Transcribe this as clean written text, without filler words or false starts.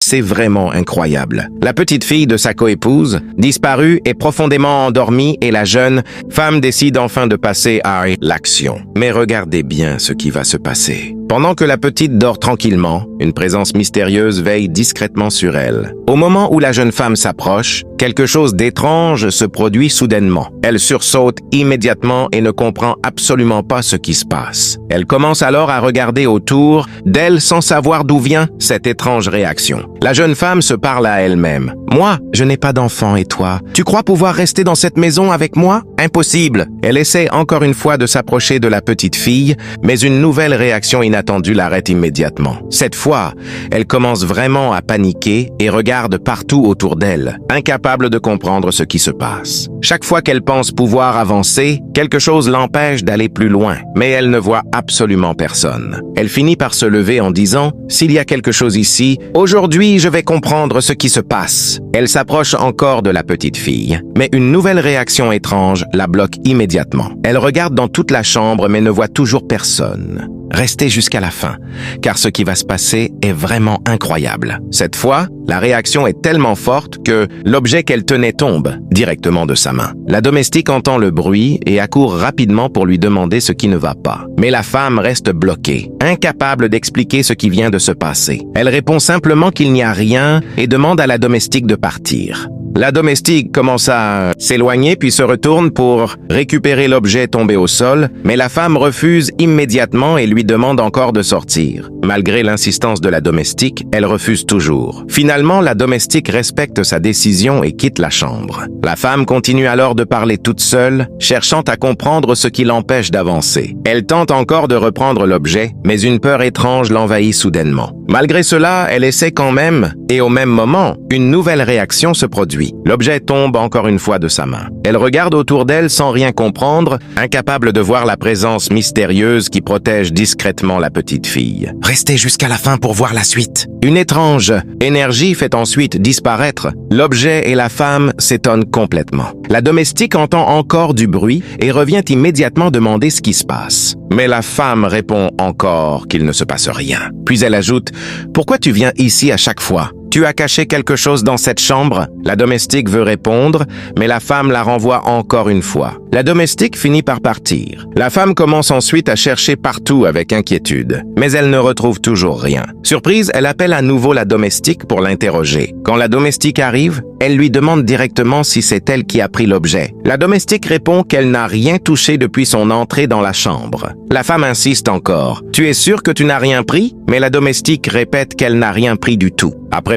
C'est vraiment incroyable. La petite fille de sa coépouse, disparue et profondément endormie, et la jeune femme décide enfin de passer à l'action. Mais regardez bien ce qui va se passer. Pendant que la petite dort tranquillement, une présence mystérieuse veille discrètement sur elle. Au moment où la jeune femme s'approche, quelque chose d'étrange se produit soudainement. Elle sursaute immédiatement et ne comprend absolument pas ce qui se passe. Elle commence alors à regarder autour d'elle sans savoir d'où vient cette étrange réaction. La jeune femme se parle à elle-même. « Moi, je n'ai pas d'enfant et toi? Tu crois pouvoir rester dans cette maison avec moi? Impossible !» Elle essaie encore une fois de s'approcher de la petite fille, mais une nouvelle réaction inattendue l'arrête immédiatement. Cette fois, elle commence vraiment à paniquer et regarde partout autour d'elle, incapable de comprendre ce qui se passe. Chaque fois qu'elle pense pouvoir avancer, quelque chose l'empêche d'aller plus loin, mais elle ne voit absolument personne. Elle finit par se lever en disant « S'il y a quelque chose ici, aujourd'hui je vais comprendre ce qui se passe ». Elle s'approche encore de la petite fille, mais une nouvelle réaction étrange la bloque immédiatement. Elle regarde dans toute la chambre mais ne voit toujours personne. Restez jusqu'à la fin, car ce qui va se passer est vraiment incroyable. Cette fois, la réaction est tellement forte que l'objet qu'elle tenait tombe directement de sa main. La domestique entend le bruit et accourt rapidement pour lui demander ce qui ne va pas. Mais la femme reste bloquée, incapable d'expliquer ce qui vient de se passer. Elle répond simplement qu'il n'y a rien et demande à la domestique de partir. La domestique commence à s'éloigner puis se retourne pour récupérer l'objet tombé au sol, mais la femme refuse immédiatement et lui demande encore de sortir. Malgré l'insistance de la domestique, elle refuse toujours. Finalement, la domestique respecte sa décision et quitte la chambre. La femme continue alors de parler toute seule, cherchant à comprendre ce qui l'empêche d'avancer. Elle tente encore de reprendre l'objet, mais une peur étrange l'envahit soudainement. Malgré cela, elle essaie quand même, et au même moment, une nouvelle réaction se produit. L'objet tombe encore une fois de sa main. Elle regarde autour d'elle sans rien comprendre, incapable de voir la présence mystérieuse qui protège discrètement la petite fille. Restez jusqu'à la fin pour voir la suite. Une étrange énergie fait ensuite disparaître l'objet et la femme s'étonne complètement. La domestique entend encore du bruit et revient immédiatement demander ce qui se passe. Mais la femme répond encore qu'il ne se passe rien. Puis elle ajoute « Pourquoi tu viens ici à chaque fois ? Tu as caché quelque chose dans cette chambre ?» La domestique veut répondre, mais la femme la renvoie encore une fois. La domestique finit par partir. La femme commence ensuite à chercher partout avec inquiétude, mais elle ne retrouve toujours rien. Surprise, elle appelle à nouveau la domestique pour l'interroger. Quand la domestique arrive, elle lui demande directement si c'est elle qui a pris l'objet. La domestique répond qu'elle n'a rien touché depuis son entrée dans la chambre. La femme insiste encore. « Tu es sûr que tu n'as rien pris ?» Mais la domestique répète qu'elle n'a rien pris du tout. Après